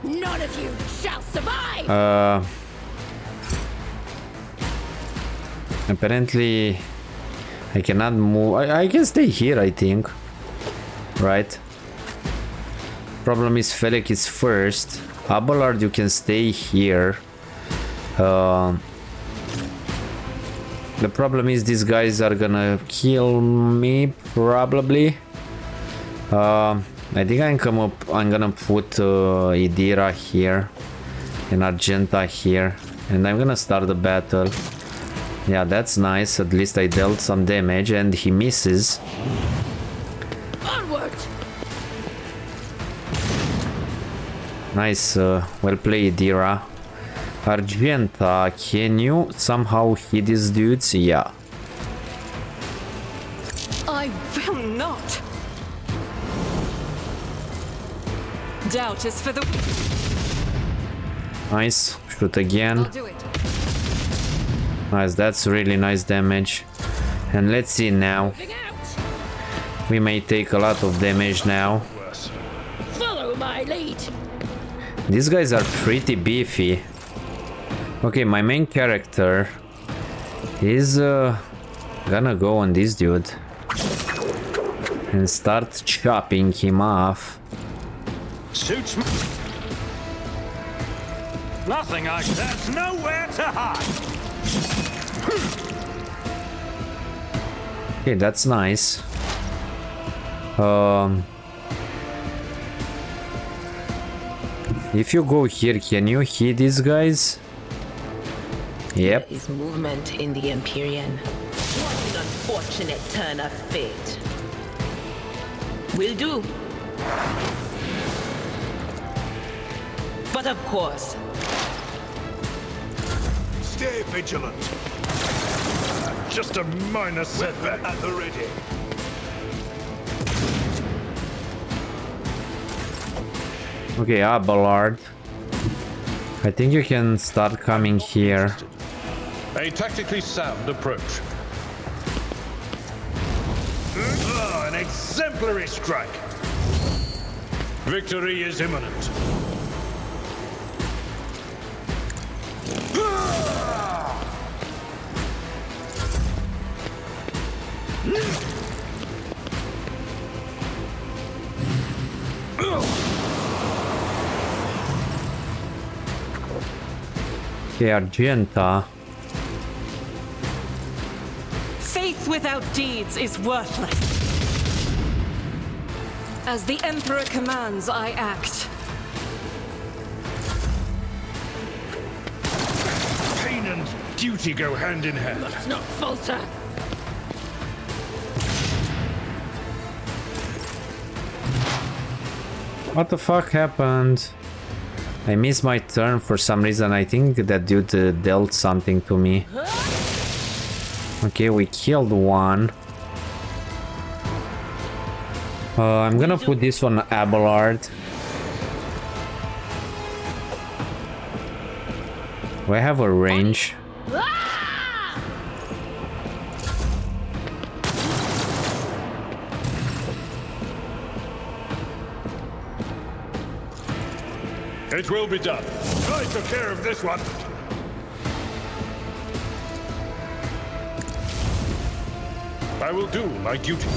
None of you shall survive. Apparently I cannot move. I can stay here, I think. Right? Problem is Felek is first. Abelard, you can stay here. The problem is these guys are gonna kill me, probably. I think I'm gonna put Idira here and Argenta here, and I'm gonna start the battle. Yeah, that's nice. At least I dealt some damage, and he misses. Onward. Nice, well played, Idira. Argenta, can you somehow hit these dudes? Yeah. I will not. Doubt is for the... Nice. Shoot again. I'll do it. Nice, that's really nice damage. And let's see now. We may take a lot of damage now. Follow my lead. These guys are pretty beefy. Okay, my main character is gonna go on this dude and start chopping him off. Suits me. Nothing there's nowhere to hide. Okay, that's nice. If you go here, can you hit these guys? Yep. There is movement in the Empyrean. What an unfortunate turn of fate. Will do. But of course. Stay vigilant. Just a minor setback. At the ready. Okay, Abelard. I think you can start coming here. A tactically sound approach. An exemplary strike. Victory is imminent. Okay, Argenta. Faith without deeds is worthless. As the Emperor commands, I act. Pain and duty go hand in hand. Must not falter. What the fuck happened? I missed my turn for some reason. I think that dude dealt something to me. Okay, we killed one. I'm gonna put this on Abelard. Do I have a range? It will be done. I took care of this one. I will do my duty.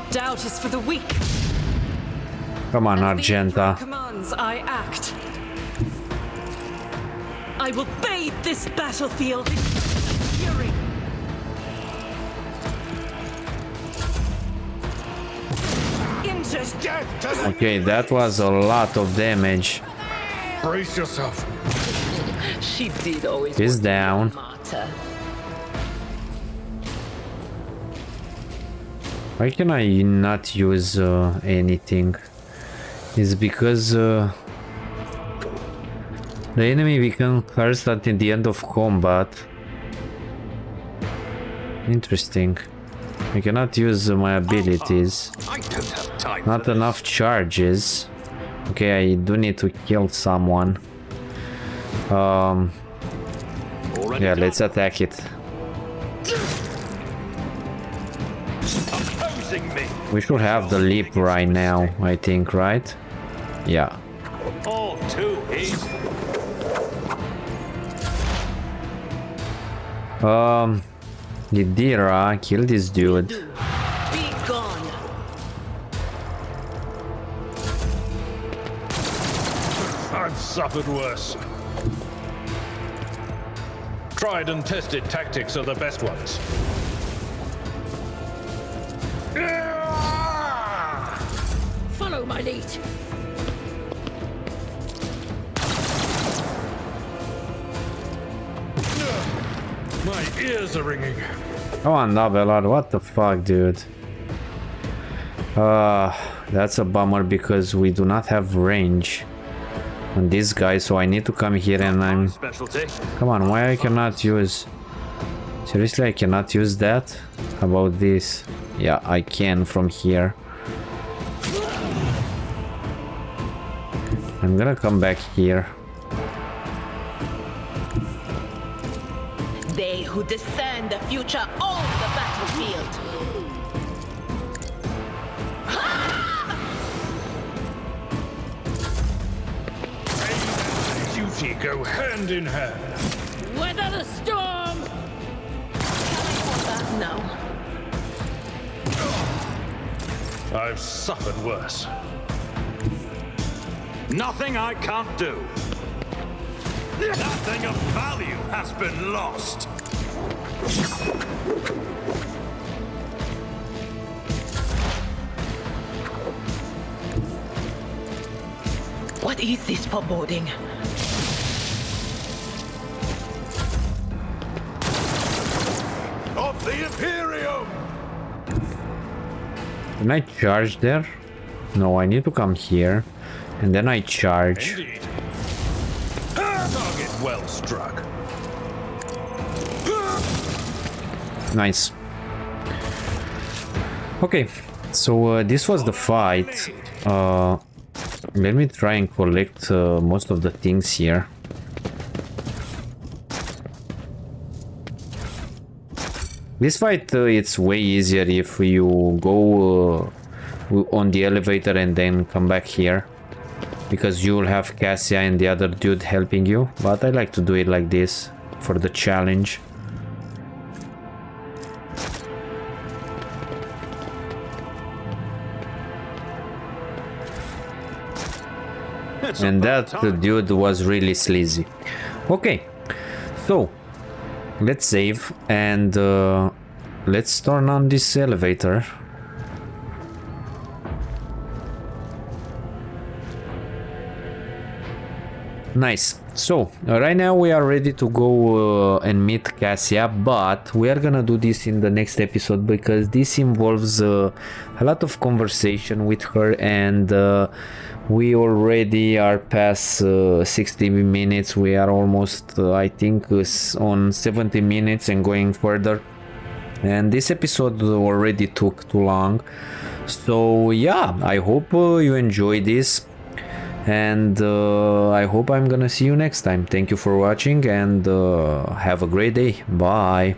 Doubt is for the weak. Come on, As the Argenta. Emperor commands, I act. I will bathe this battlefield in fury. Into death to the Okay, that was a lot of damage. Brace yourself. She did always He's want to be a down. martyr. Why can I not use anything? It's because the enemy becomes cursed at the end of combat. Interesting. I cannot use my abilities. I don't have time. Not enough charges. Okay, I do need to kill someone. Yeah, let's attack it. Opposing me. We should have the leap right now, I think, right? Yeah. All too easy. Yadira, kill this dude. Be gone. I've suffered worse. Tried and tested tactics are the best ones. Follow my lead. My ears are ringing. Come on, Nabelard, what the fuck, dude? That's a bummer because we do not have range on this guy, so I need to come here and I'm... Specialty. Come on, why I cannot use... Seriously, I cannot use that? How about this? Yeah, I can from here. I'm gonna come back here. They who discern the future own the battlefield. Duty go hand in hand. Weather the storm. No. I've suffered worse. Nothing I can't do. Nothing of value has been lost. What is this foreboding? Of the Imperium! Can I charge there? No, I need to come here. And then I charge. Indeed. Target well struck. Nice. Okay, so this was the fight. Let me try and collect most of the things here. This fight, it's way easier if you go on the elevator and then come back here. Because you will have Cassia and the other dude helping you. But I like to do it like this for the challenge. And that dude was really sleazy. Okay, so let's save and let's turn on this elevator. Nice. So right now we are ready to go and meet Cassia, but we are gonna do this in the next episode because this involves a lot of conversation with her, and we already are past 60 minutes. We are almost I think on 70 minutes and going further, and this episode already took too long. So yeah, I hope you enjoy this, and I hope I'm gonna see you next time. Thank you for watching, and have a great day. Bye.